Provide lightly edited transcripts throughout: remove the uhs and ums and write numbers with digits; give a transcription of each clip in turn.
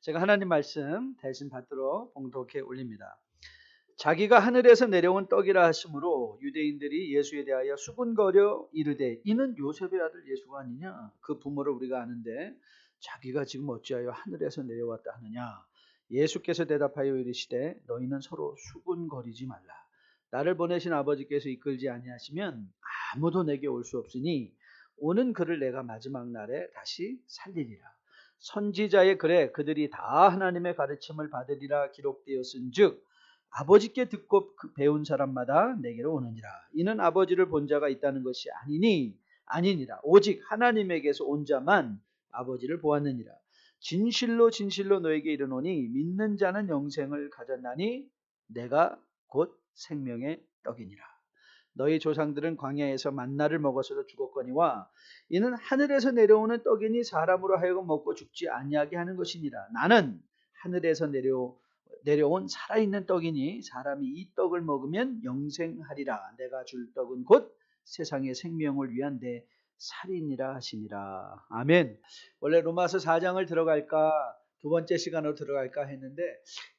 제가 하나님 말씀 대신 받들어 봉독해 올립니다. 자기가 하늘에서 내려온 떡이라 하심으로 유대인들이 예수에 대하여 수군거려 이르되 이는 요셉의 아들 예수가 아니냐. 그 부모를 우리가 아는데 자기가 지금 어찌하여 하늘에서 내려왔다 하느냐. 예수께서 대답하여 이르시되 너희는 서로 수군거리지 말라. 나를 보내신 아버지께서 이끌지 아니하시면 아무도 내게 올 수 없으니 오는 그를 내가 마지막 날에 다시 살리리라. 선지자의 글에 그들이 다 하나님의 가르침을 받으리라 기록되었은즉 아버지께 듣고 배운 사람마다 내게로 오느니라. 이는 아버지를 본 자가 있다는 것이 아니니라. 오직 하나님에게서 온 자만 아버지를 보았느니라. 진실로 진실로 너에게 이르노니 믿는 자는 영생을 가졌나니 내가 곧 생명의 떡이니라. 너희 조상들은 광야에서 만나를 먹어서도 죽었거니와 이는 하늘에서 내려오는 떡이니 사람으로 하여금 먹고 죽지 아니하게 하는 것이니라. 나는 하늘에서 내려온 살아있는 떡이니 사람이 이 떡을 먹으면 영생하리라. 내가 줄 떡은 곧 세상의 생명을 위한 내 살이니라 하시니라. 아멘. 원래 로마서 4장을 들어갈까 두 번째 시간으로 들어갈까 했는데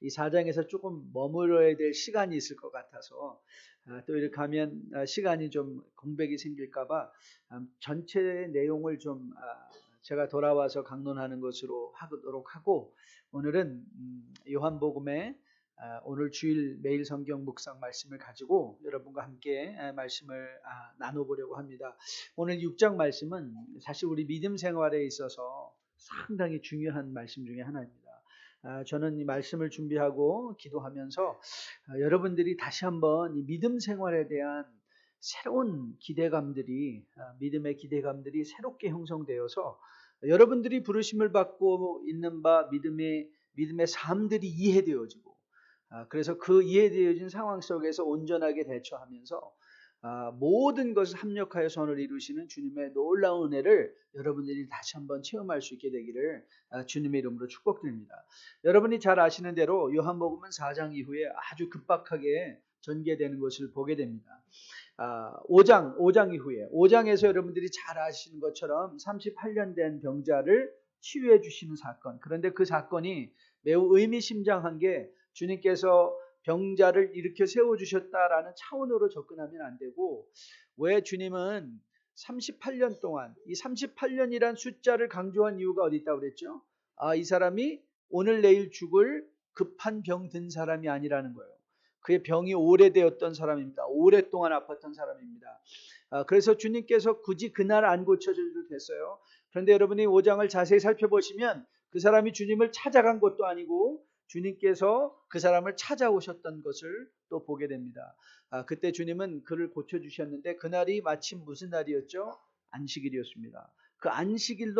이 4장에서 조금 머물러야 될 시간이 있을 것 같아서 또 이렇게 하면 시간이 좀 공백이 생길까 봐 전체 내용을 좀 제가 돌아와서 강론하는 것으로 하도록 하고 오늘은 요한복음의 오늘 주일 매일 성경 묵상 말씀을 가지고 여러분과 함께 말씀을 나눠보려고 합니다. 오늘 6장 말씀은 사실 우리 믿음 생활에 있어서 상당히 중요한 말씀 중에 하나입니다. 저는 이 말씀을 준비하고 기도하면서 여러분들이 다시 한번 이 믿음 생활에 대한 새로운 기대감들이 믿음의 기대감들이 새롭게 형성되어서 여러분들이 부르심을 받고 있는 바 믿음의 삶들이 이해되어지고 그래서 그 이해되어진 상황 속에서 온전하게 대처하면서 모든 것을 합력하여 선을 이루시는 주님의 놀라운 은혜를 여러분들이 다시 한번 체험할 수 있게 되기를 주님의 이름으로 축복드립니다. 여러분이 잘 아시는 대로 요한복음은 4장 이후에 아주 급박하게 전개되는 것을 보게 됩니다. 5장 이후에 5장에서 여러분들이 잘 아시는 것처럼 38년 된 병자를 치유해 주시는 사건. 그런데 그 사건이 매우 의미심장한 게 주님께서 병자를 일으켜 세워주셨다라는 차원으로 접근하면 안 되고 왜 주님은 38년 동안 이 38년이란 숫자를 강조한 이유가 어디 있다고 그랬죠? 이 사람이 오늘 내일 죽을 급한 병 든 사람이 아니라는 거예요. 그의 병이 오래되었던 사람입니다. 오랫동안 아팠던 사람입니다. 그래서 주님께서 굳이 그날 안 고쳐줘도 됐어요. 그런데 여러분이 5장을 자세히 살펴보시면 그 사람이 주님을 찾아간 것도 아니고 주님께서 그 사람을 찾아오셨던 것을 또 보게 됩니다. 그때 주님은 그를 고쳐주셨는데 그날이 마침 무슨 날이었죠? 안식일이었습니다. 그 안식일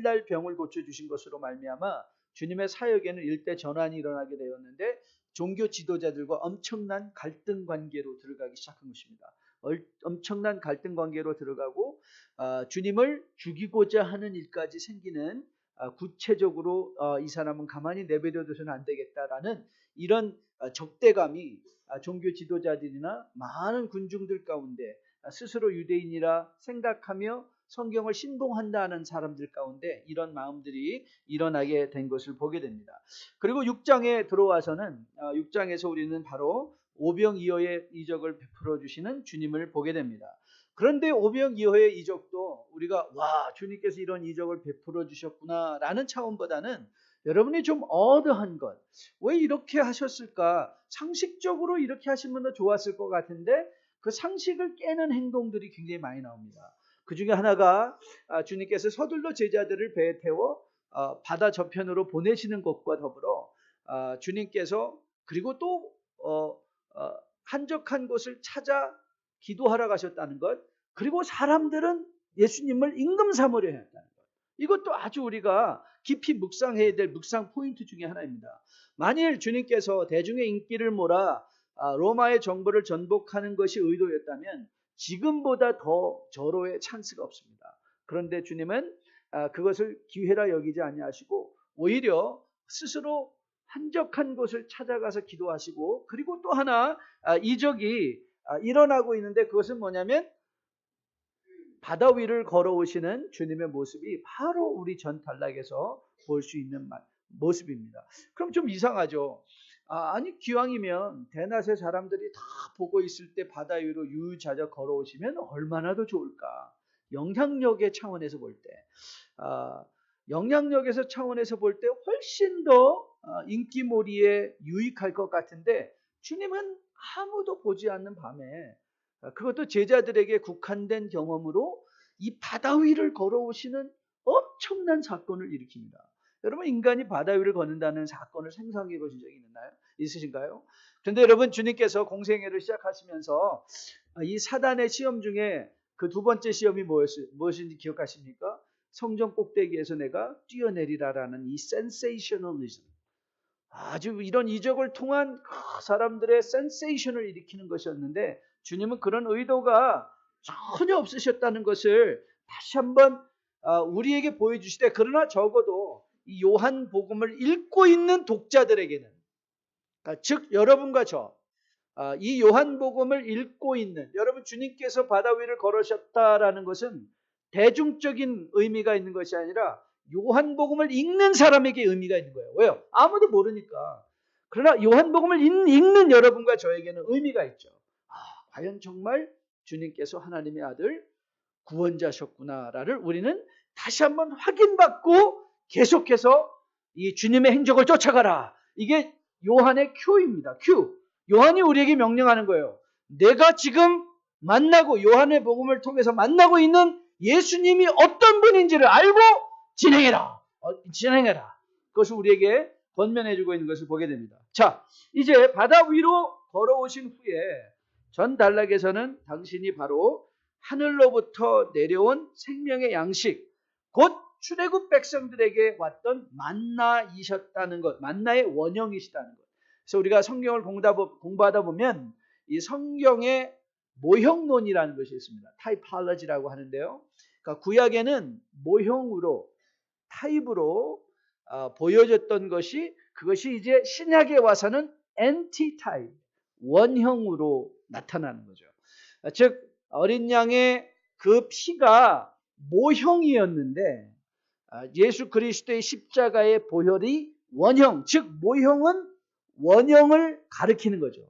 날 병을 고쳐주신 것으로 말미암아 주님의 사역에는 일대 전환이 일어나게 되었는데 종교 지도자들과 엄청난 갈등 관계로 들어가기 시작한 것입니다. 엄청난 갈등 관계로 들어가고 주님을 죽이고자 하는 일까지 생기는 구체적으로 이 사람은 가만히 내버려둬서는 안 되겠다라는 이런 적대감이 종교 지도자들이나 많은 군중들 가운데 스스로 유대인이라 생각하며 성경을 신봉한다는 사람들 가운데 이런 마음들이 일어나게 된 것을 보게 됩니다. 그리고 6장에 들어와서는 6장에서 우리는 바로 오병이어의 이적을 베풀어 주시는 주님을 보게 됩니다. 그런데 오병이어의 이적도 우리가 주님께서 이런 이적을 베풀어 주셨구나 라는 차원보다는 여러분이 좀 어드한 것, 왜 이렇게 하셨을까? 상식적으로 이렇게 하시면 더 좋았을 것 같은데 그 상식을 깨는 행동들이 굉장히 많이 나옵니다. 그 중에 하나가 주님께서 서둘러 제자들을 배에 태워 바다 저편으로 보내시는 것과 더불어 주님께서 그리고 또 한적한 곳을 찾아 기도하러 가셨다는 것, 그리고 사람들은 예수님을 임금 삼으려 했다는 것. 이것도 아주 우리가 깊이 묵상해야 될 묵상 포인트 중에 하나입니다. 만일 주님께서 대중의 인기를 몰아 로마의 정부를 전복하는 것이 의도였다면 지금보다 더 절호의 찬스가 없습니다. 그런데 주님은 그것을 기회라 여기지 아니하시고 오히려 스스로 한적한 곳을 찾아가서 기도하시고 그리고 또 하나 이적이 일어나고 있는데 그것은 뭐냐면 바다 위를 걸어오시는 주님의 모습이 바로 우리 전 단락에서 볼 수 있는 모습입니다. 그럼 좀 이상하죠. 아니 기왕이면 대낮에 사람들이 다 보고 있을 때 바다 위로 유유자적 걸어오시면 얼마나 더 좋을까. 영향력의 차원에서 볼 때, 영향력에서 차원에서 볼 때 훨씬 더 인기몰이에 유익할 것 같은데 주님은 아무도 보지 않는 밤에 그것도 제자들에게 국한된 경험으로 이 바다 위를 걸어오시는 엄청난 사건을 일으킵니다. 여러분 인간이 바다 위를 걷는다는 사건을 상상해 보신 적이 있으신가요? 그런데 여러분 주님께서 공생애를 시작하시면서 이 사단의 시험 중에 그 두 번째 시험이 무엇인지 기억하십니까? 성전 꼭대기에서 내가 뛰어내리라라는 이 센세이셔널리즘, 아주 이런 이적을 통한 사람들의 센세이션을 일으키는 것이었는데 주님은 그런 의도가 전혀 없으셨다는 것을 다시 한번 우리에게 보여주시되, 그러나 적어도 이 요한복음을 읽고 있는 독자들에게는, 즉 여러분과 저, 이 요한복음을 읽고 있는 여러분, 주님께서 바다 위를 걸으셨다라는 것은 대중적인 의미가 있는 것이 아니라 요한복음을 읽는 사람에게 의미가 있는 거예요. 왜요? 아무도 모르니까. 그러나 요한복음을 읽는 여러분과 저에게는 의미가 있죠. 과연 정말 주님께서 하나님의 아들 구원자셨구나를 우리는 다시 한번 확인받고 계속해서 이 주님의 행적을 쫓아가라. 이게 요한의 큐입니다. 큐. 요한이 우리에게 명령하는 거예요. 내가 지금 만나고 요한의 복음을 통해서 만나고 있는 예수님이 어떤 분인지를 알고 진행해라. 진행해라. 그것을 우리에게 권면해주고 있는 것을 보게 됩니다. 자, 이제 바다 위로 걸어오신 후에 전 단락에서는 당신이 바로 하늘로부터 내려온 생명의 양식, 곧 출애굽 백성들에게 왔던 만나이셨다는 것, 만나의 원형이시다는 것. 그래서 우리가 성경을 공부하다 보면 이 성경의 모형론이라는 것이 있습니다. 타이팔러지라고 하는데요. 그러니까 구약에는 모형으로, 타입으로 보여졌던 것이, 그것이 이제 신약에 와서는 엔티타입, 원형으로 나타나는 거죠. 즉 어린 양의 그 피가 모형이었는데 예수 그리스도의 십자가의 보혈이 원형, 즉 모형은 원형을 가리키는 거죠.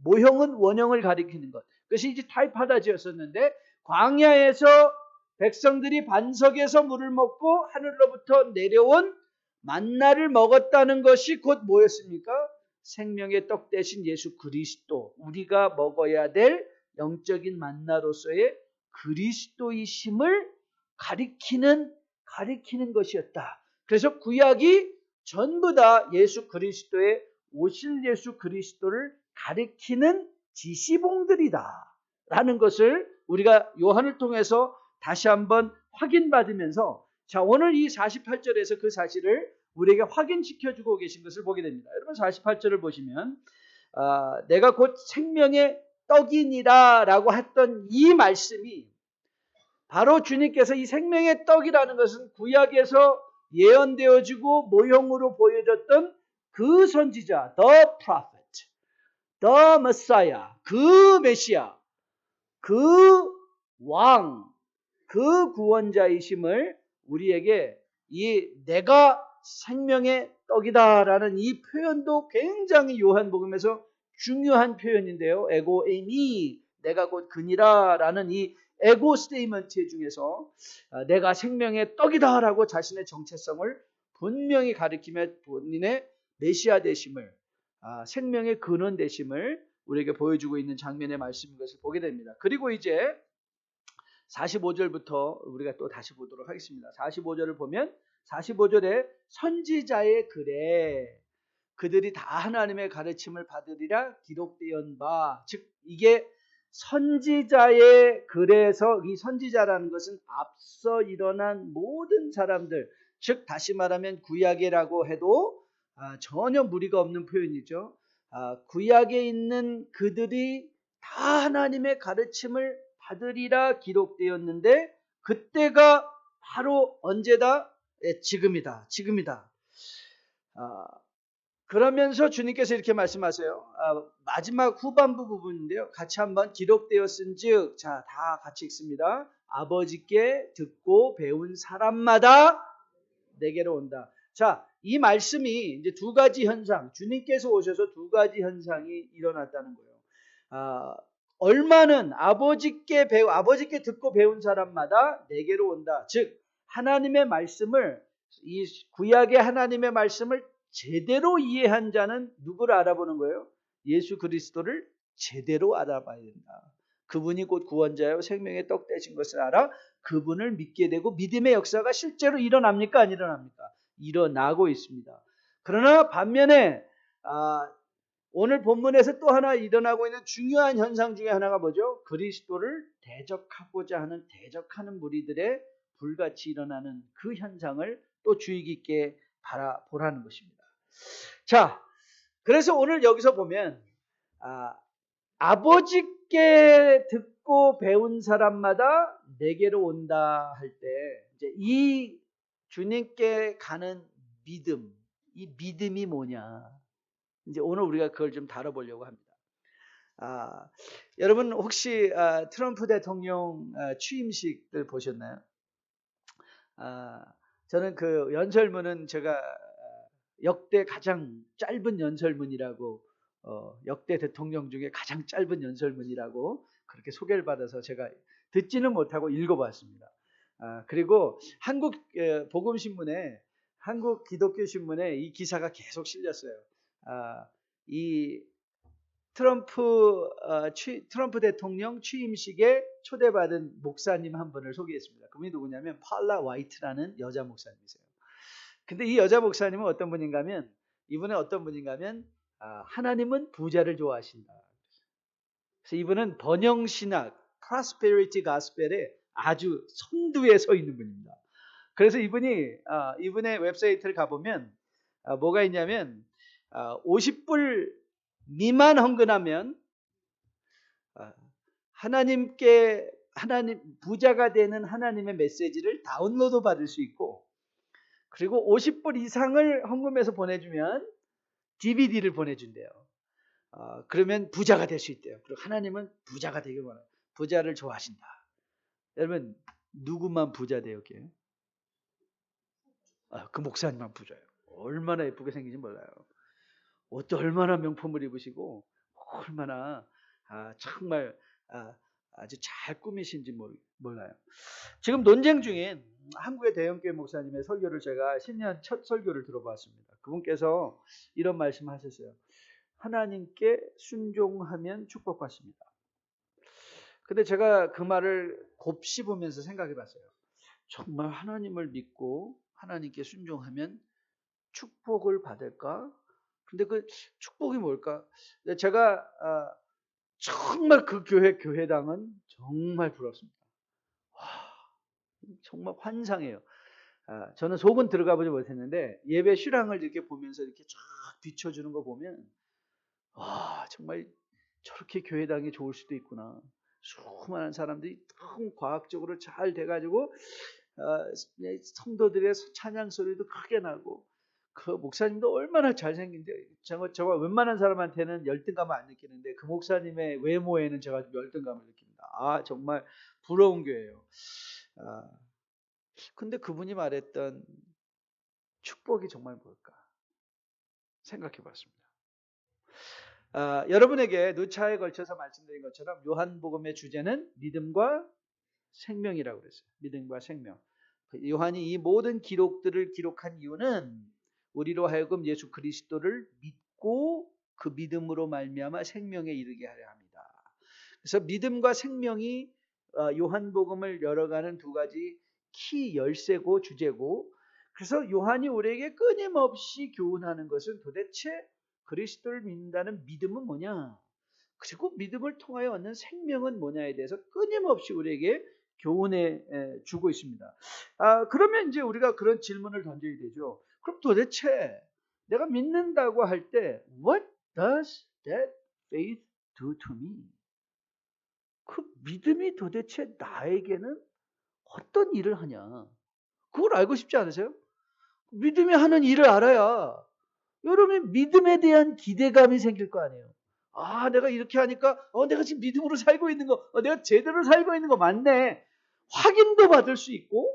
모형은 원형을 가리키는 것. 그것이 이제 타이파다지였었는데, 광야에서 백성들이 반석에서 물을 먹고 하늘로부터 내려온 만나를 먹었다는 것이 곧 뭐였습니까? 생명의 떡 대신 예수 그리스도, 우리가 먹어야 될 영적인 만나로서의 그리스도이심을 가리키는 것이었다. 그래서 구약이 전부 다 예수 그리스도의, 오실 예수 그리스도를 가리키는 지시봉들이다 라는 것을 우리가 요한을 통해서 다시 한번 확인받으면서, 자, 오늘 이 48절에서 그 사실을 우리에게 확인시켜주고 계신 것을 보게 됩니다. 여러분 48절을 보시면 내가 곧 생명의 떡이니라 라고 했던 이 말씀이, 바로 주님께서 이 생명의 떡이라는 것은 구약에서 예언되어지고 모형으로 보여졌던 그 선지자, the prophet, the messiah, 그 메시아, 그 왕, 그 구원자이심을 우리에게 이 내가 생명의 떡이다라는 이 표현도 굉장히 요한복음에서 중요한 표현인데요. 에고 에미, 내가 곧 그니라라는 이 에고 스테이먼트 중에서 내가 생명의 떡이다라고 자신의 정체성을 분명히 가리키며 본인의 메시아 되심을, 생명의 근원 되심을 우리에게 보여주고 있는 장면의 말씀인 것을 보게 됩니다. 그리고 이제 45절부터 우리가 또 다시 보도록 하겠습니다. 45절을 보면 45절에 선지자의 글에 그들이 다 하나님의 가르침을 받으리라 기록되었 바, 즉 이게 선지자의 글에서, 이 선지자라는 것은 앞서 일어난 모든 사람들, 즉 다시 말하면 구약이라고 해도 전혀 무리가 없는 표현이죠. 구약에 있는 그들이 다 하나님의 가르침을 받으리라 기록되었는데, 그때가 바로 언제다? 지금이다. 그러면서 주님께서 이렇게 말씀하세요. 마지막 후반부 부분인데요. 같이 한번 기록되었은즉, 자, 다 같이 읽습니다. 아버지께 듣고 배운 사람마다 내게로 온다. 자, 이 말씀이 이제 두 가지 현상, 주님께서 오셔서 두 가지 현상이 일어났다는 거예요. 얼마는 아버지께 듣고 배운 사람마다 내게로 온다. 즉 하나님의 말씀을, 이 구약의 하나님의 말씀을 제대로 이해한 자는 누구를 알아보는 거예요? 예수 그리스도를 제대로 알아봐야 된다. 그분이 곧 구원자요 생명의 떡 되신 것을 알아 그분을 믿게 되고 믿음의 역사가 실제로 일어납니까? 안 일어납니까? 일어나고 있습니다. 그러나 반면에 오늘 본문에서 또 하나 일어나고 있는 중요한 현상 중에 하나가 뭐죠? 그리스도를 대적하는 무리들의 불같이 일어나는 그 현상을 또 주의 깊게 바라보라는 것입니다. 자, 그래서 오늘 여기서 보면 아버지께 듣고 배운 사람마다 내게로 온다 할 때 이제 이 주님께 가는 믿음, 이 믿음이 뭐냐? 이제 오늘 우리가 그걸 좀 다뤄보려고 합니다. 여러분 혹시 트럼프 대통령 취임식들 보셨나요? 저는 그 연설문은 제가 역대 가장 짧은 연설문이라고 역대 대통령 중에 가장 짧은 연설문이라고 그렇게 소개를 받아서 제가 듣지는 못하고 읽어봤습니다. 그리고 한국 복음신문에, 한국 기독교신문에 이 기사가 계속 실렸어요. 이 트럼프 대통령 취임식에 초대받은 목사님 한 분을 소개했습니다. 그분이 누구냐면 팔라 화이트라는 여자 목사님이세요. 근데 이 여자 목사님은 어떤 분인가 하면, 이분은 어떤 분인가 하면 하나님은 부자를 좋아하신다. 그래서 이분은 번영신학, 프로스페리티 가스펠에 아주 선두에 서 있는 분입니다. 그래서 이분의 웹사이트를 가보면 뭐가 있냐면 50불 미만 헌금하면 하나님 부자가 되는 하나님의 메시지를 다운로드 받을 수 있고, 그리고 50불 이상을 헌금해서 보내주면 DVD를 보내준대요. 그러면 부자가 될 수 있대요. 그리고 하나님은 부자가 되길 원해요. 부자를 좋아하신다. 여러분 누구만 부자 되었게요? 그 목사님만 부자예요. 얼마나 예쁘게 생긴지 몰라요. 옷도 얼마나 명품을 입으시고 얼마나 정말 아주 잘 꾸미신지 몰라요. 지금 논쟁 중인 한국의 대형교회 목사님의 설교를 제가 신년 첫 설교를 들어봤습니다. 그분께서 이런 말씀하셨어요. 하나님께 순종하면 축복받습니다. 근데 제가 그 말을 곱씹으면서 생각해 봤어요. 정말 하나님을 믿고 하나님께 순종하면 축복을 받을까? 근데 그 축복이 뭘까? 제가 정말 그 교회당은 정말 부럽습니다. 와, 정말 환상해요. 저는 속은 들어가 보지 못했는데 예배 실황을 이렇게 보면서 이렇게 쫙 비춰주는 거 보면 와, 정말 저렇게 교회당이 좋을 수도 있구나. 수많은 사람들이 너무 과학적으로 잘 돼가지고 성도들의 찬양 소리도 크게 나고, 그 목사님도 얼마나 잘생긴데 제가 웬만한 사람한테는 열등감을 안 느끼는데 그 목사님의 외모에는 제가 열등감을 느낍니다. 정말 부러운 교회예요. 근데 그분이 말했던 축복이 정말 뭘까 생각해 봤습니다. 여러분에게 누차에 걸쳐서 말씀드린 것처럼 요한복음의 주제는 믿음과 생명이라고 그랬어요. 믿음과 생명. 요한이 이 모든 기록들을 기록한 이유는 우리로 하여금 예수 그리스도를 믿고 그 믿음으로 말미암아 생명에 이르게 하려 합니다. 그래서 믿음과 생명이 요한복음을 열어가는 두 가지 키 열쇠고 주제고, 그래서 요한이 우리에게 끊임없이 교훈하는 것은 도대체 그리스도를 믿는다는 믿음은 뭐냐, 그리고 믿음을 통하여 얻는 생명은 뭐냐에 대해서 끊임없이 우리에게 교훈해 주고 있습니다. 그러면 이제 우리가 그런 질문을 던져야 되죠. 그럼 도대체 내가 믿는다고 할 때 What does that faith do to me? 그 믿음이 도대체 나에게는 어떤 일을 하냐? 그걸 알고 싶지 않으세요? 믿음이 하는 일을 알아야 여러분의 믿음에 대한 기대감이 생길 거 아니에요. 내가 이렇게 하니까 내가 지금 믿음으로 살고 있는 거, 내가 제대로 살고 있는 거 맞네. 확인도 받을 수 있고,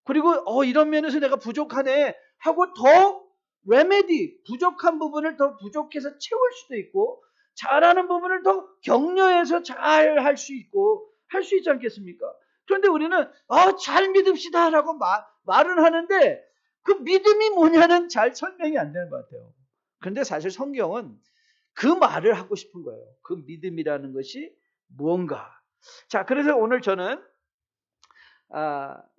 그리고 이런 면에서 내가 부족하네 하고 더 레메디, 부족한 부분을 더 부족해서 채울 수도 있고 잘하는 부분을 더 격려해서 잘 할 수 있고 할 수 있지 않겠습니까? 그런데 우리는 잘 믿읍시다라고 말은 하는데 그 믿음이 뭐냐는 잘 설명이 안 되는 것 같아요. 그런데 사실 성경은 그 말을 하고 싶은 거예요. 그 믿음이라는 것이 무언가. 자, 그래서 오늘 저는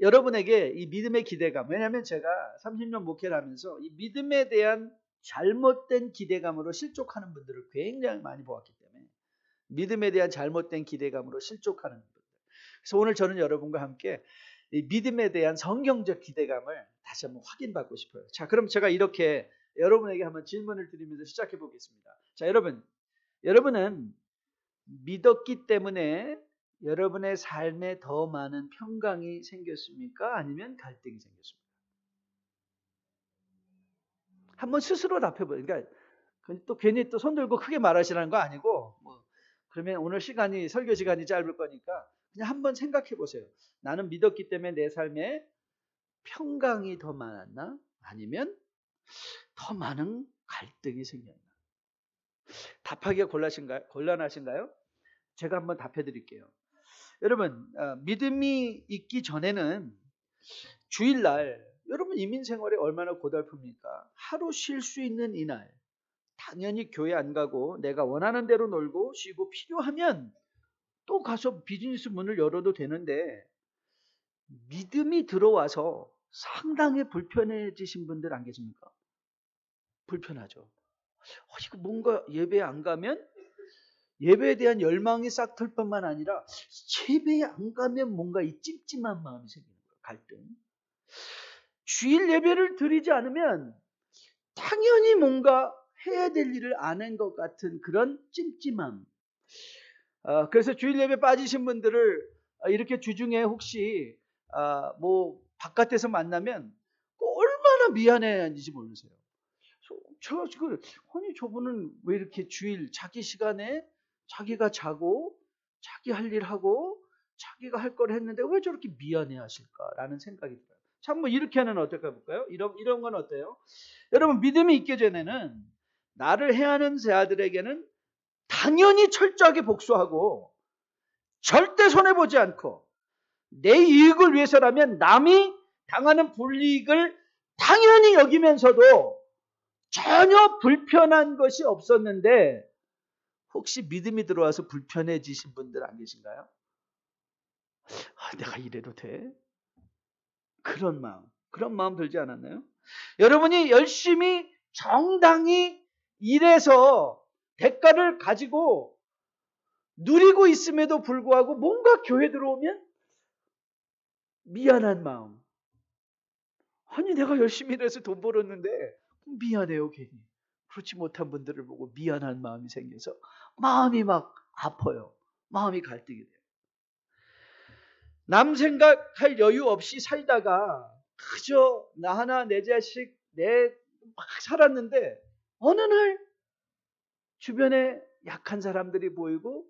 여러분에게 이 믿음의 기대감, 왜냐하면 제가 30년 목회를 하면서 이 믿음에 대한 잘못된 기대감으로 실족하는 분들을 굉장히 많이 보았기 때문에 믿음에 대한 잘못된 기대감으로 실족하는 분들. 그래서 오늘 저는 여러분과 함께 이 믿음에 대한 성경적 기대감을 다시 한번 확인받고 싶어요. 자, 그럼 제가 이렇게 여러분에게 한번 질문을 드리면서 시작해 보겠습니다. 자, 여러분은 믿었기 때문에 여러분의 삶에 더 많은 평강이 생겼습니까? 아니면 갈등이 생겼습니까? 한번 스스로 답해보세요. 그러니까 또 괜히 또 손들고 크게 말하시라는 거 아니고 그러면 오늘 설교 시간이 짧을 거니까 그냥 한번 생각해 보세요. 나는 믿었기 때문에 내 삶에 평강이 더 많았나? 아니면 더 많은 갈등이 생겼나? 답하기가 곤란하신가요? 제가 한번 답해 드릴게요. 여러분, 믿음이 있기 전에는 주일날 여러분 이민 생활이 얼마나 고달픕니까? 하루 쉴 수 있는 이날 당연히 교회 안 가고 내가 원하는 대로 놀고 쉬고 필요하면 또 가서 비즈니스 문을 열어도 되는데 믿음이 들어와서 상당히 불편해지신 분들 안 계십니까? 불편하죠. 이거 뭔가 예배 안 가면 예배에 대한 열망이 싹 틀 뿐만 아니라 예배에 안 가면 뭔가 이 찜찜한 마음이 생기는 거예요. 갈등. 주일 예배를 드리지 않으면 당연히 뭔가 해야 될 일을 안 한 것 같은 그런 찜찜함. 그래서 주일 예배 빠지신 분들을 이렇게 주중에 혹시 바깥에서 만나면 얼마나 미안해하는지 모르세요. 제가 지금 아니 저분은 왜 이렇게 주일 자기 시간에 자기가 자고 자기 할 일 하고 자기가 할 걸 했는데 왜 저렇게 미안해 하실까라는 생각이 들어요. 참 이렇게 하는 어떨까 볼까요? 이런 건 어때요? 여러분 믿음이 있기 전에는 나를 해하는 자들에게는 당연히 철저하게 복수하고 절대 손해보지 않고 내 이익을 위해서라면 남이 당하는 불이익을 당연히 여기면서도 전혀 불편한 것이 없었는데 혹시 믿음이 들어와서 불편해지신 분들 안 계신가요? 내가 이래도 돼? 그런 마음 들지 않았나요? 여러분이 열심히 정당히 일해서 대가를 가지고 누리고 있음에도 불구하고 뭔가 교회 들어오면 미안한 마음. 아니 내가 열심히 일해서 돈 벌었는데 미안해요 괜히. 그렇지 못한 분들을 보고 미안한 마음이 생겨서 마음이 막 아파요. 마음이 갈등이 돼요. 남 생각할 여유 없이 살다가 그저 나 하나 내 자식 막 살았는데 어느 날 주변에 약한 사람들이 보이고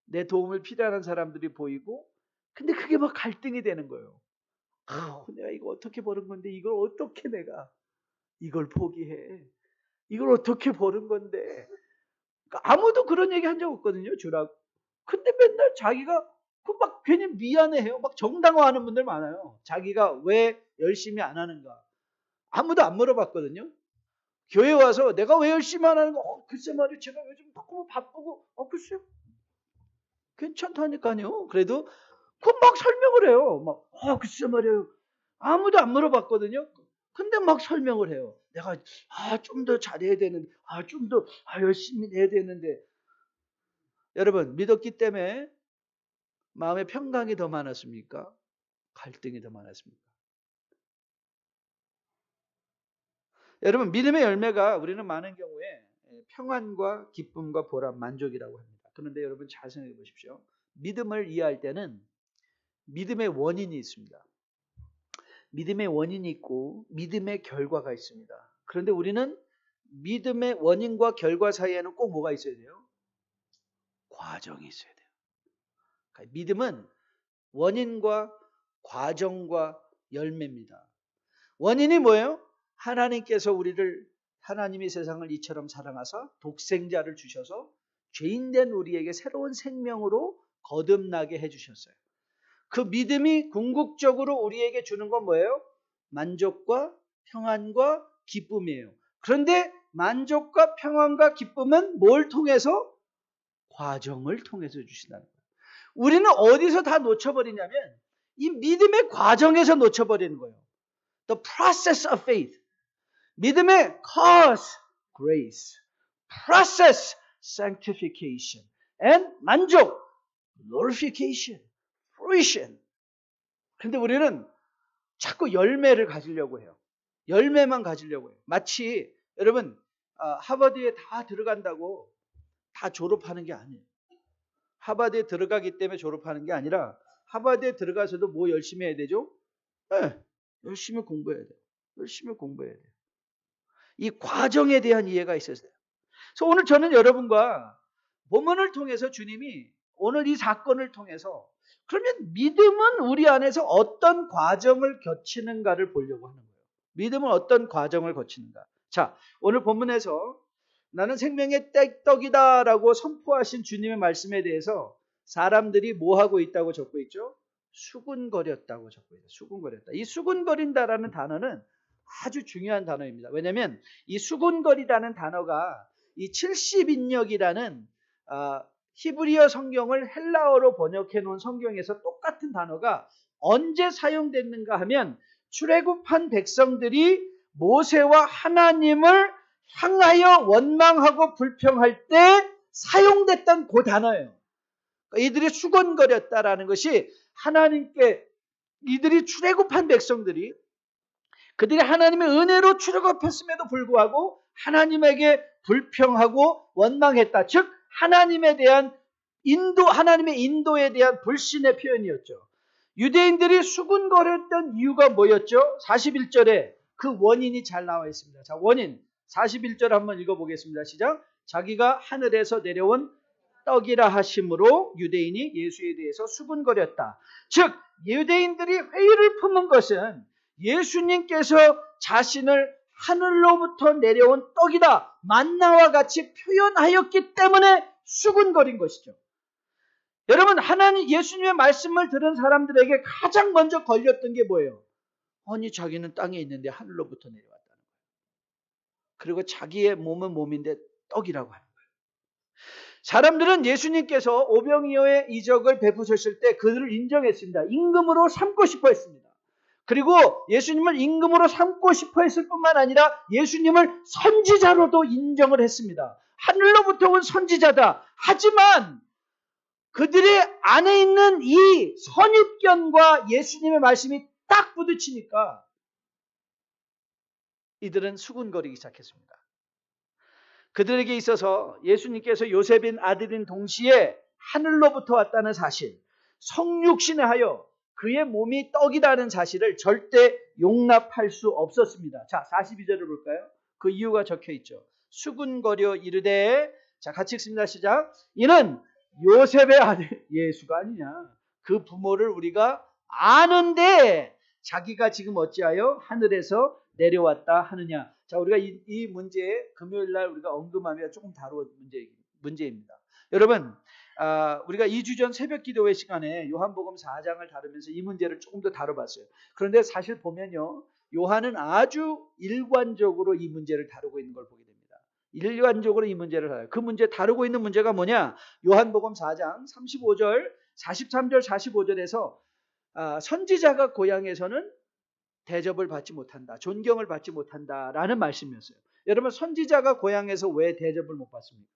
내 도움을 필요한 사람들이 보이고 근데 그게 막 갈등이 되는 거예요. 내가 이거 어떻게 버는 건데 이걸 어떻게 내가 이걸 포기해. 이걸 어떻게 버는 건데. 그러니까 아무도 그런 얘기 한 적 없거든요. 주라고. 근데 맨날 자기가 막 괜히 미안해해요. 막 정당화하는 분들 많아요. 자기가 왜 열심히 안 하는가. 아무도 안 물어봤거든요. 교회 와서 내가 왜 열심히 안 하는가. 글쎄 말이에요. 제가 요즘 너무 바쁘고. 글쎄요. 괜찮다니까요. 그래도 막 설명을 해요. 글쎄 말이에요. 아무도 안 물어봤거든요. 근데 막 설명을 해요. 내가 좀 더 잘해야 되는데, 좀 더 열심히 해야 되는데. 여러분 믿었기 때문에 마음의 평강이 더 많았습니까? 갈등이 더 많았습니까? 여러분 믿음의 열매가 우리는 많은 경우에 평안과 기쁨과 보람, 만족이라고 합니다. 그런데 여러분 잘 생각해 보십시오. 믿음을 이해할 때는 믿음의 원인이 있습니다. 믿음의 원인이 있고 믿음의 결과가 있습니다. 그런데 우리는 믿음의 원인과 결과 사이에는 꼭 뭐가 있어야 돼요? 과정이 있어야 돼요. 그러니까 믿음은 원인과 과정과 열매입니다. 원인이 뭐예요? 하나님께서 하나님이 세상을 이처럼 사랑하사 독생자를 주셔서 죄인된 우리에게 새로운 생명으로 거듭나게 해주셨어요. 그 믿음이 궁극적으로 우리에게 주는 건 뭐예요? 만족과 평안과 기쁨이에요. 그런데 만족과 평안과 기쁨은 뭘 통해서? 과정을 통해서 주신다는 거예요. 우리는 어디서 다 놓쳐버리냐면 이 믿음의 과정에서 놓쳐버리는 거예요. The process of faith. 믿음의 cause, grace. process, sanctification. and 만족, glorification, fruition. 근데 우리는 자꾸 열매를 가지려고 해요. 열매만 가지려고 해요. 마치 여러분 하버드에 다 들어간다고 다 졸업하는 게 아니에요. 하버드에 들어가기 때문에 졸업하는 게 아니라 하버드에 들어가서도 뭐 열심히 해야 되죠? 네, 열심히 공부해야 돼요. 열심히 공부해야 돼요. 이 과정에 대한 이해가 있어야 돼요. 그래서 오늘 저는 여러분과 본문을 통해서 주님이 오늘 이 사건을 통해서 그러면 믿음은 우리 안에서 어떤 과정을 거치는가를 보려고 하는 거예요. 믿음은 어떤 과정을 거치는가. 자, 오늘 본문에서 나는 생명의 떡이다라고 선포하신 주님의 말씀에 대해서 사람들이 뭐 하고 있다고 적고 있죠? 수군거렸다고 적고 있어요. 수군거렸다. 이 수군거린다라는 단어는 아주 중요한 단어입니다. 왜냐하면 이 수군거리다는 단어가 이 70인역이라는 히브리어 성경을 헬라어로 번역해 놓은 성경에서 똑같은 단어가 언제 사용됐는가 하면 출애굽한 백성들이 모세와 하나님을 향하여 원망하고 불평할 때 사용됐던 그 단어예요. 이들이 수군거렸다라는 것이 하나님께 이들이 출애굽한 백성들이 그들이 하나님의 은혜로 출애굽했음에도 불구하고 하나님에게 불평하고 원망했다. 즉 하나님에 대한 하나님의 인도에 대한 불신의 표현이었죠. 유대인들이 수군거렸던 이유가 뭐였죠? 41절에 그 원인이 잘 나와 있습니다. 자, 원인 41절 한번 읽어보겠습니다. 시작. 자기가 하늘에서 내려온 떡이라 하심으로 유대인이 예수에 대해서 수군거렸다. 즉 유대인들이 회의를 품은 것은 예수님께서 자신을 하늘로부터 내려온 떡이다, 만나와 같이 표현하였기 때문에 수군거린 것이죠. 여러분, 하나님 예수님의 말씀을 들은 사람들에게 가장 먼저 걸렸던 게 뭐예요? 아니 자기는 땅에 있는데 하늘로부터 내려왔다는 거예요. 그리고 자기의 몸은 몸인데 떡이라고 하는 거예요. 사람들은 예수님께서 오병이어의 이적을 베푸셨을 때 그들을 인정했습니다. 임금으로 삼고 싶어 했습니다. 그리고 예수님을 임금으로 삼고 싶어 했을 뿐만 아니라 예수님을 선지자로도 인정을 했습니다. 하늘로부터 온 선지자다. 하지만 그들의 안에 있는 이 선입견과 예수님의 말씀이 딱 부딪히니까 이들은 수군거리기 시작했습니다. 그들에게 있어서 예수님께서 요셉인 아들인 동시에 하늘로부터 왔다는 사실, 성육신에 하여 그의 몸이 떡이라는 사실을 절대 용납할 수 없었습니다. 자, 42절을 볼까요? 그 이유가 적혀 있죠. 수군거려 이르되, 자 같이 읽습니다. 시작. 이는 요셉의 아들 예수가 아니냐. 그 부모를 우리가 아는데 자기가 지금 어찌하여 하늘에서 내려왔다 하느냐. 자, 우리가 이 문제 금요일 날 우리가 언급하며 조금 다루어 문제입니다. 여러분, 우리가 2주 전 새벽 기도회 시간에 요한복음 4장을 다루면서 이 문제를 조금 더 다뤄봤어요. 그런데 사실 보면요, 요한은 아주 일관적으로 이 문제를 다루고 있는 걸 보게 됩니다. 일관적으로 이 문제를 다뤄요. 그 문제 다루고 있는 문제가 뭐냐? 요한복음 4장 35절, 43절, 45절에서 선지자가 고향에서는 대접을 받지 못한다, 존경을 받지 못한다라는 말씀이었어요. 여러분, 선지자가 고향에서 왜 대접을 못 받습니까?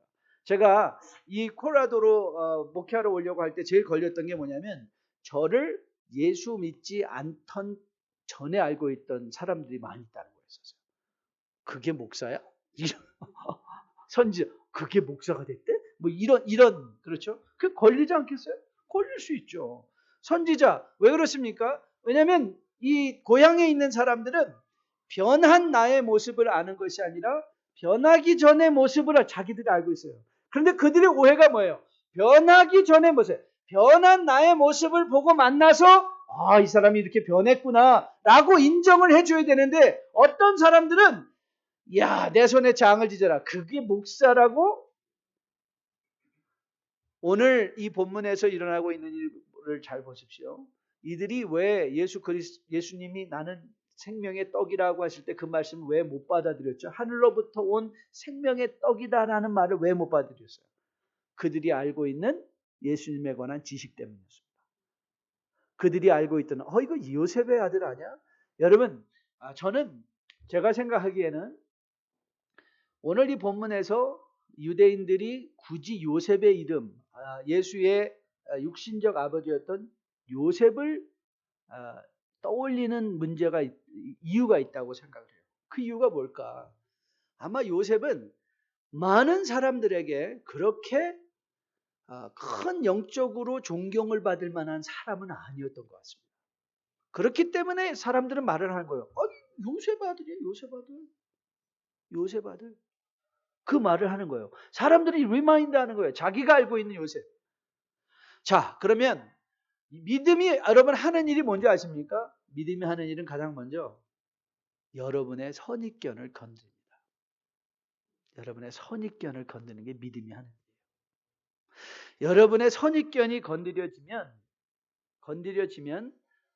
제가 이 콜라도로 목회하러 오려고 할 때 제일 걸렸던 게 뭐냐면 저를 예수 믿지 않던 전에 알고 있던 사람들이 많이 있다는 거였어요. 그게 목사야? 선지자 그게 목사가 됐대? 뭐 이런 그렇죠? 그 걸리지 않겠어요? 걸릴 수 있죠. 선지자 왜 그렇습니까? 왜냐하면 이 고향에 있는 사람들은 변한 나의 모습을 아는 것이 아니라 변하기 전의 모습을 자기들이 알고 있어요. 그런데 그들의 오해가 뭐예요? 변하기 전의 모습, 변한 나의 모습을 보고 만나서 아, 이 사람이 이렇게 변했구나 라고 인정을 해줘야 되는데 어떤 사람들은 야, 내 손에 장을 지져라. 그게 목사라고? 오늘 이 본문에서 일어나고 있는 일을 잘 보십시오. 이들이 왜 예수님이 나는 생명의 떡이라고 하실 때 그 말씀을 왜 못 받아들였죠? 하늘로부터 온 생명의 떡이다라는 말을 왜 못 받아들였어요? 그들이 알고 있는 예수님에 관한 지식 때문이었습니다. 그들이 알고 있던 이거 요셉의 아들 아니야? 여러분, 저는 제가 생각하기에는 오늘 이 본문에서 유대인들이 굳이 요셉의 이름, 예수의 육신적 아버지였던 요셉을 떠올리는 이유가 있다고 생각을 해요. 그 이유가 뭘까? 아마 요셉은 많은 사람들에게 그렇게 큰 영적으로 존경을 받을 만한 사람은 아니었던 것 같습니다. 그렇기 때문에 사람들은 말을 하는 거예요. 요셉 아들이에요. 요셉 아들. 그 말을 하는 거예요. 사람들이 리마인드 하는 거예요. 자기가 알고 있는 요셉. 자, 그러면 믿음이 여러분 하는 일이 뭔지 아십니까? 믿음이 하는 일은 가장 먼저 여러분의 선입견을 건드립니다. 여러분의 선입견을 건드는 게 믿음이 하는 일이에요. 여러분의 선입견이 건드려지면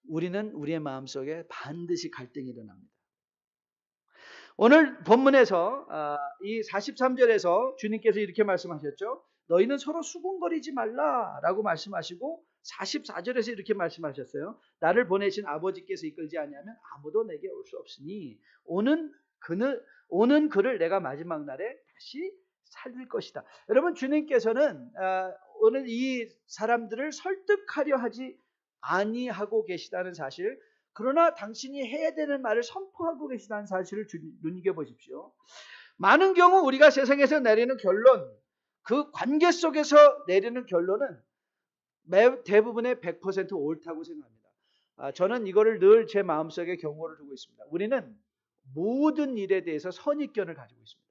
우리는 우리의 마음속에 반드시 갈등이 일어납니다. 오늘 본문에서 이 43절에서 주님께서 이렇게 말씀하셨죠. 너희는 서로 수군거리지 말라라고 말씀하시고 44절에서 이렇게 말씀하셨어요. 나를 보내신 아버지께서 이끌지 아니하면 아무도 내게 올 수 없으니 오는 그를 내가 마지막 날에 다시 살릴 것이다. 여러분, 주님께서는 오늘 이 사람들을 설득하려 하지 아니하고 계시다는 사실, 그러나 당신이 해야 되는 말을 선포하고 계시다는 사실을 눈여겨보십시오. 많은 경우 우리가 세상에서 내리는 결론, 그 관계 속에서 내리는 결론은 대부분의 100% 옳다고 생각합니다. 저는 이거를 늘 제 마음속에 경고를 두고 있습니다. 우리는 모든 일에 대해서 선입견을 가지고 있습니다.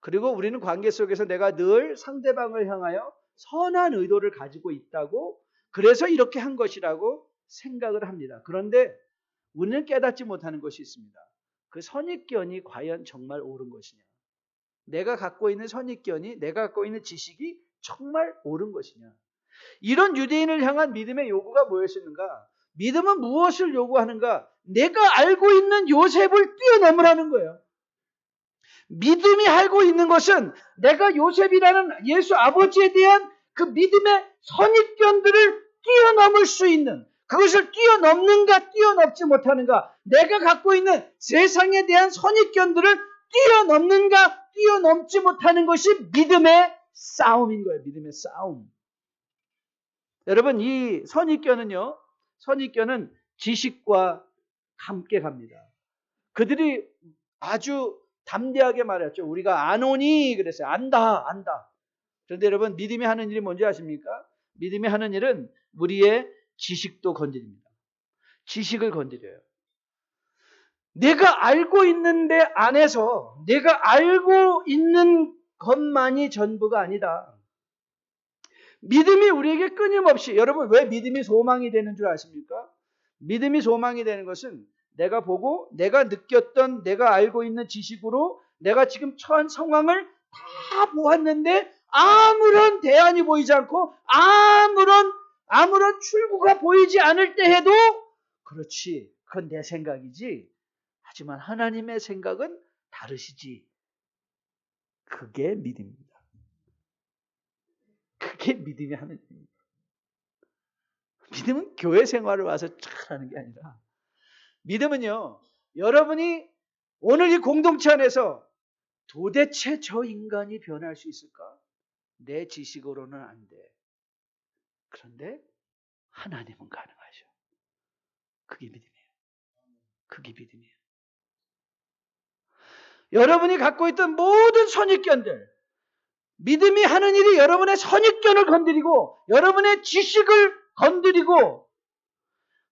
그리고 우리는 관계 속에서 내가 늘 상대방을 향하여 선한 의도를 가지고 있다고, 그래서 이렇게 한 것이라고 생각을 합니다. 그런데 우리는 깨닫지 못하는 것이 있습니다. 그 선입견이 과연 정말 옳은 것이냐? 내가 갖고 있는 선입견이, 내가 갖고 있는 지식이 정말 옳은 것이냐? 이런 유대인을 향한 믿음의 요구가 무엇이었는가? 믿음은 무엇을 요구하는가? 내가 알고 있는 요셉을 뛰어넘으라는 거예요. 믿음이 알고 있는 것은 내가 요셉이라는 예수 아버지에 대한 그 믿음의 선입견들을 뛰어넘을 수 있는, 그것을 뛰어넘는가 뛰어넘지 못하는가, 내가 갖고 있는 세상에 대한 선입견들을 뛰어넘는가 뛰어넘지 못하는 것이 믿음의 싸움인 거예요. 믿음의 싸움. 여러분, 이 선입견은 지식과 함께 갑니다. 그들이 아주 담대하게 말했죠. 우리가 아노니 그랬어요. 안다. 그런데 여러분, 믿음이 하는 일이 뭔지 아십니까? 믿음이 하는 일은 우리의 지식도 건드립니다. 지식을 건드려요. 내가 알고 있는데 안에서 내가 알고 있는 것만이 전부가 아니다. 믿음이 우리에게 끊임없이, 여러분 왜 믿음이 소망이 되는 줄 아십니까? 믿음이 소망이 되는 것은 내가 보고 내가 느꼈던 내가 알고 있는 지식으로 내가 지금 처한 상황을 다 보았는데 아무런 대안이 보이지 않고 아무런 출구가 보이지 않을 때 해도 그렇지, 그건 내 생각이지, 하지만 하나님의 생각은 다르시지. 그게 믿음입니다. 그게 믿음이 하는 일입니다. 믿음은 교회 생활을 와서 잘하는 게 아니라, 믿음은요, 여러분이 오늘 이 공동체 안에서 도대체 저 인간이 변할 수 있을까? 내 지식으로는 안 돼. 그런데 하나님은 가능하셔. 그게 믿음이에요. 그게 믿음이에요. 여러분이 갖고 있던 모든 선입견들, 믿음이 하는 일이 여러분의 선입견을 건드리고 여러분의 지식을 건드리고,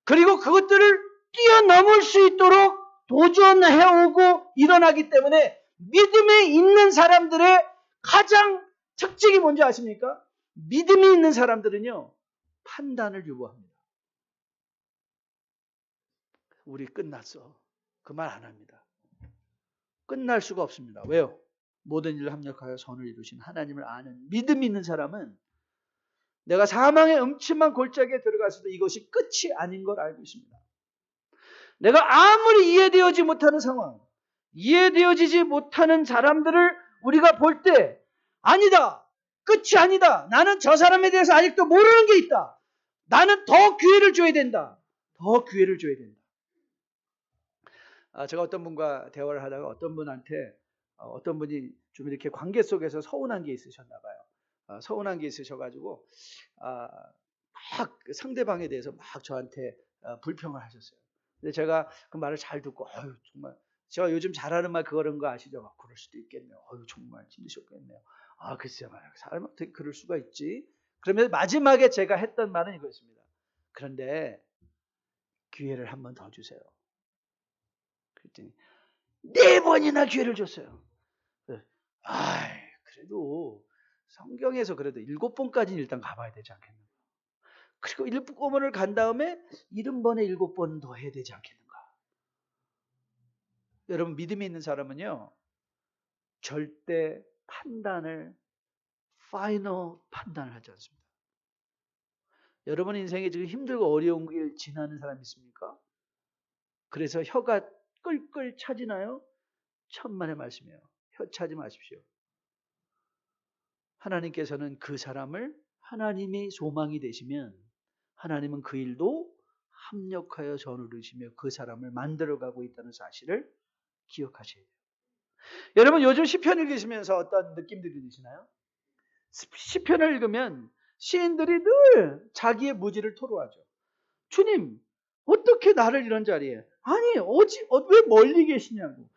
그리고 그것들을 뛰어넘을 수 있도록 도전해오고 일어나기 때문에 믿음에 있는 사람들의 가장 특징이 뭔지 아십니까? 믿음이 있는 사람들은요, 판단을 유보합니다. 우리 끝났어. 그 말 안 합니다. 끝날 수가 없습니다. 왜요? 모든 일을 합력하여 선을 이루신 하나님을 아는 믿음이 있는 사람은 내가 사망의 음침한 골짜기에 들어갔어도 이것이 끝이 아닌 걸 알고 있습니다. 내가 아무리 이해되어지 못하는 상황, 이해되어지지 못하는 사람들을 우리가 볼 때 아니다. 끝이 아니다. 나는 저 사람에 대해서 아직도 모르는 게 있다. 나는 더 기회를 줘야 된다. 더 기회를 줘야 된다. 제가 어떤 분과 대화를 하다가 어떤 분한테 어떤 분이 좀 이렇게 관계 속에서 서운한 게 있으셨나 봐요. 서운한 게 있으셔가지고 막 상대방에 대해서 막 저한테 불평을 하셨어요. 근데 제가 그 말을 잘 듣고 정말 제가 요즘 잘하는 말 그런 거 아시죠? 그럴 수도 있겠네요. 정말 힘드셨겠네요. 글쎄요. 사람 어떻게 그럴 수가 있지? 그러면 마지막에 제가 했던 말은 이거였습니다. 그런데 기회를 한 번 더 주세요. 그랬더니 4번이나 기회를 줬어요. 그래도 성경에서 그래도 7번까지는 일단 가봐야 되지 않겠는가? 그리고 7번을 간 다음에 70번에 7번 더 해야 되지 않겠는가? 여러분 믿음이 있는 사람은요. 절대 파이널 판단을 하지 않습니다. 여러분 인생에 지금 힘들고 어려운 길 지나는 사람 있습니까? 그래서 혀가 끌끌 차지나요? 천만의 말씀이에요. 혀 차지 마십시오. 하나님께서는 그 사람을 하나님이 소망이 되시면 하나님은 그 일도 합력하여 선을 이루시며 그 사람을 만들어가고 있다는 사실을 기억하셔야 돼요. 여러분 요즘 시편 읽으시면서 어떤 느낌들이 드시나요? 시편을 읽으면 시인들이 늘 자기의 무지를 토로하죠. 주님 어떻게 나를 이런 자리에 왜 멀리 계시냐고.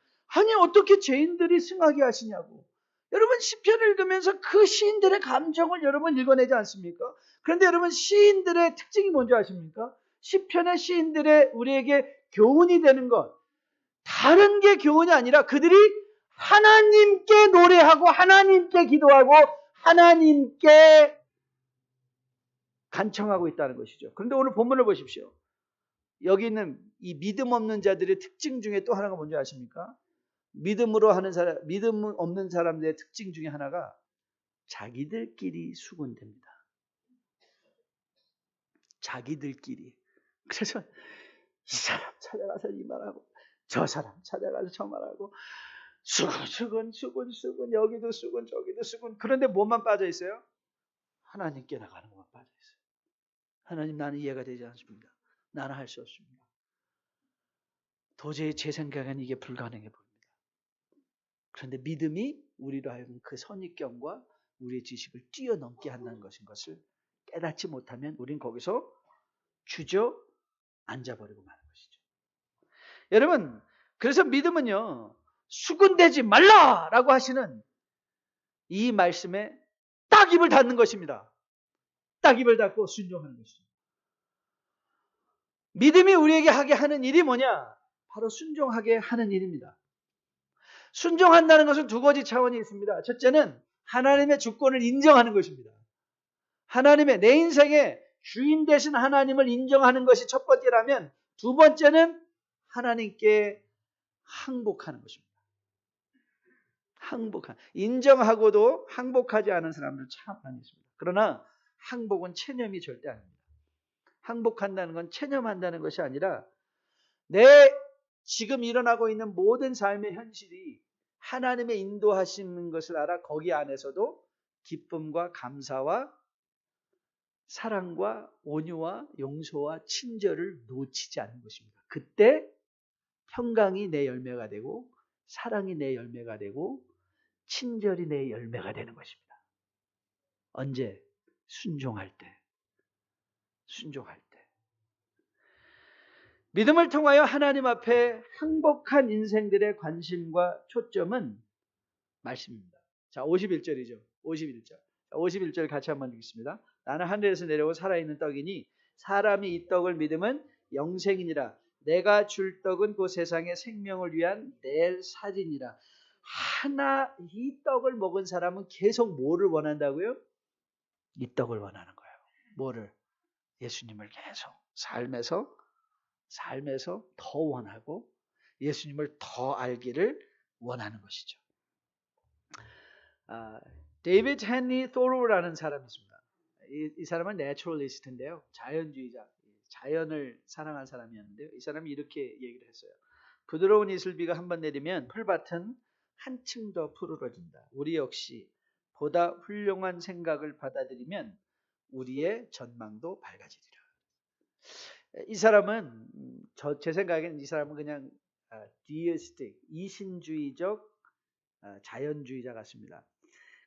어떻게 죄인들이 승하게 하시냐고. 여러분 시편을 읽으면서 그 시인들의 감정을 여러분 읽어내지 않습니까? 그런데 여러분 시인들의 특징이 뭔지 아십니까? 시편의 시인들의 우리에게 교훈이 되는 것, 다른 게 교훈이 아니라 그들이 하나님께 노래하고 하나님께 기도하고 하나님께 간청하고 있다는 것이죠. 그런데 오늘 본문을 보십시오. 여기 있는 이 믿음 없는 자들의 특징 중에 또 하나가 뭔지 아십니까? 믿음 없는 사람들의 특징 중에 하나가 자기들끼리 수군댑니다. 자기들끼리. 그래서 이 사람 찾아가서 이 말하고 저 사람 찾아가서 저 말하고 수군 여기도 수군 저기도 수군. 그런데 뭐만 빠져 있어요? 하나님께 나가는 것만 빠져 있어요. 하나님 나는 이해가 되지 않습니다. 나는 할 수 없습니다. 도저히 제 생각엔 이게 불가능해 보입니다. 그런데 믿음이 우리로 하여금 그 선입견과 우리의 지식을 뛰어넘게 한다는 것을 깨닫지 못하면 우린 거기서 주저앉아버리고 마는 것이죠. 여러분 그래서 믿음은요. 수군대지 말라라고 하시는 이 말씀에 딱 입을 닫는 것입니다. 딱 입을 닫고 순종하는 것이죠. 믿음이 우리에게 하게 하는 일이 뭐냐? 바로 순종하게 하는 일입니다. 순종한다는 것은 두 가지 차원이 있습니다. 첫째는 하나님의 주권을 인정하는 것입니다. 하나님의 내 인생의 주인 되신 하나님을 인정하는 것이 첫 번째라면 두 번째는 하나님께 항복하는 것입니다. 인정하고도 항복하지 않은 사람들 참 많이 있습니다. 그러나 항복은 체념이 절대 아닙니다. 항복한다는 건 체념한다는 것이 아니라 내 지금 일어나고 있는 모든 삶의 현실이 하나님의 인도하시는 것을 알아 거기 안에서도 기쁨과 감사와 사랑과 온유와 용서와 친절을 놓치지 않는 것입니다. 그때 평강이 내 열매가 되고 사랑이 내 열매가 되고 친절이 내 열매가 되는 것입니다. 언제? 순종할 때. 믿음을 통하여 하나님 앞에 행복한 인생들의 관심과 초점은 말씀입니다. 자, 51절이죠. 51절 같이 한번 읽겠습니다. 나는 하늘에서 내려온 살아있는 떡이니 사람이 이 떡을 믿으면 영생이니라. 내가 줄 떡은 그 세상의 생명을 위한 내 살이니라. 이 떡을 먹은 사람은 계속 뭐를 원한다고요? 이 떡을 원하는 거예요. 뭐를? 예수님을 계속 삶에서 삶에서 더 원하고 예수님을 더 알기를 원하는 것이죠. 데이비드 헨리 토로라는 사람이 있습니다. 이 사람은 내추럴리스트인데요. 자연주의자, 자연을 사랑한 사람이었는데요. 이 사람이 이렇게 얘기를 했어요. 부드러운 이슬비가 한번 내리면 풀밭은 한층 더 푸르러진다. 우리 역시 보다 훌륭한 생각을 받아들이면 우리의 전망도 밝아지리라. 이 사람은 제 생각에는 이 사람은 그냥 디에스틱, 이신주의적 자연주의자 같습니다.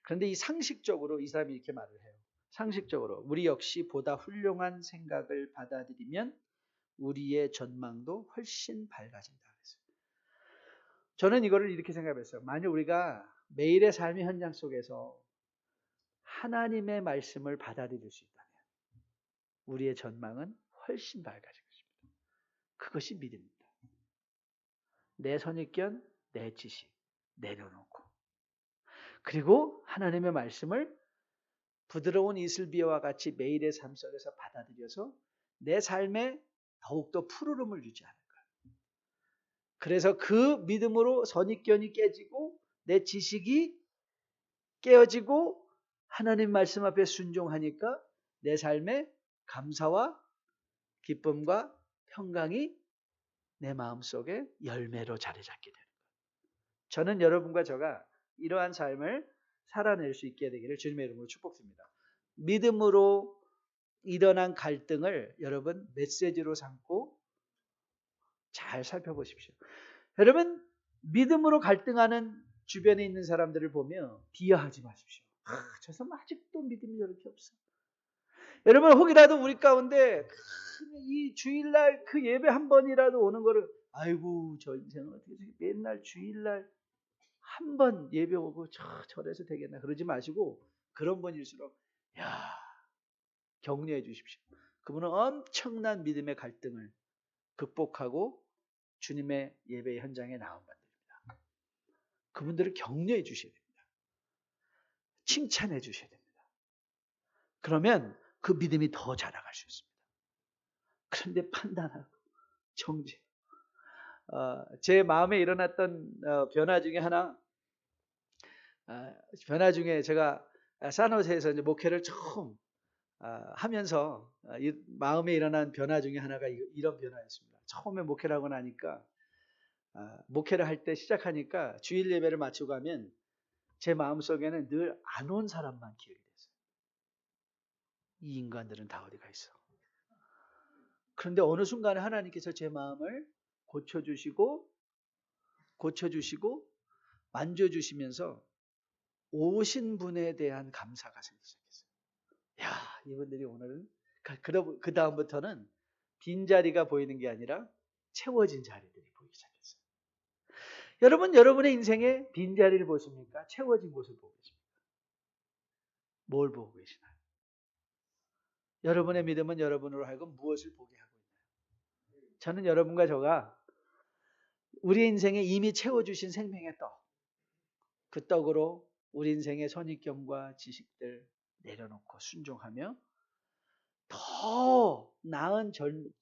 그런데 이 상식적으로 이 사람이 이렇게 말을 해요. 상식적으로 우리 역시 보다 훌륭한 생각을 받아들이면 우리의 전망도 훨씬 밝아진다. 그랬어요. 저는 이거를 이렇게 생각했어요. 만약 우리가 매일의 삶의 현장 속에서 하나님의 말씀을 받아들일 수 있다면 우리의 전망은 훨씬 밝아질 것입니다. 그것이 믿음입니다. 내 선입견, 내 지식 내려놓고 그리고 하나님의 말씀을 부드러운 이슬비와 같이 매일의 삶 속에서 받아들여서 내 삶에 더욱더 푸르름을 유지하는 거예요. 그래서 그 믿음으로 선입견이 깨지고 내 지식이 깨어지고 하나님 말씀 앞에 순종하니까 내 삶에 감사와 기쁨과 평강이 내 마음속에 열매로 자리 잡게 되는 거예요. 저는 여러분과 저가 이러한 삶을 살아낼 수 있게 되기를 주님의 이름으로 축복드립니다. 믿음으로 일어난 갈등을 여러분 메시지로 삼고 잘 살펴보십시오. 여러분 믿음으로 갈등하는 주변에 있는 사람들을 보며 비하하지 마십시오. 저 사람 아직도 믿음이 저렇게 없어. 여러분 혹이라도 우리 가운데 이 주일날 그 예배 한 번이라도 오는 거를 아이고 저 인생은 어떻게 맨날 주일날 한 번 예배 오고 저래서 되겠나 그러지 마시고 그런 분일수록 격려해 주십시오. 그분은 엄청난 믿음의 갈등을 극복하고 주님의 예배 현장에 나온 분들입니다. 그분들을 격려해 주셔야 됩니다. 칭찬해 주셔야 됩니다. 그러면 그 믿음이 더 자라갈 수 있습니다. 그런데 판단하고 정죄. 제 마음에 일어났던 변화 중에 하나, 변화 중에 제가 산호세에서 이제 목회를 처음 하면서 마음에 일어난 변화 중에 하나가 이런 변화였습니다. 처음에 목회를 하고 나니까 목회를 할 때 시작하니까 주일 예배를 마치고 가면 제 마음속에는 늘 안 온 사람만 기억이 됐어요. 이 인간들은 다 어디 가 있어. 그런데 어느 순간에 하나님께서 제 마음을 고쳐주시고 만져주시면서 오신 분에 대한 감사가 생기기 시작했어요. 이분들이 오늘은 그 다음부터는 빈자리가 보이는 게 아니라 채워진 자리들이 보이기 시작했어요. 여러분 여러분의 인생에 빈자리를 보십니까? 채워진 곳을 보고 계십니까? 뭘 보고 계시나요? 여러분의 믿음은 여러분으로 하여금 무엇을 보게 하고 있나요? 저는 여러분과 저가 우리 인생에 이미 채워주신 생명의 떡, 그 떡으로 우리 인생의 선입견과 지식들 내려놓고 순종하며 더 나은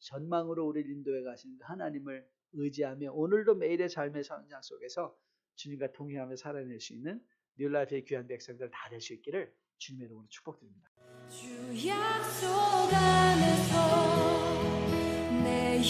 전망으로 우리를 인도해 가시는 하나님을 의지하며 오늘도 매일의 삶의 현장 속에서 주님과 동행하며 살아낼 수 있는 뉴라이프의 귀한 백성들 다 될 수 있기를 주님의 이름으로 축복드립니다. 주 약속 안에서 내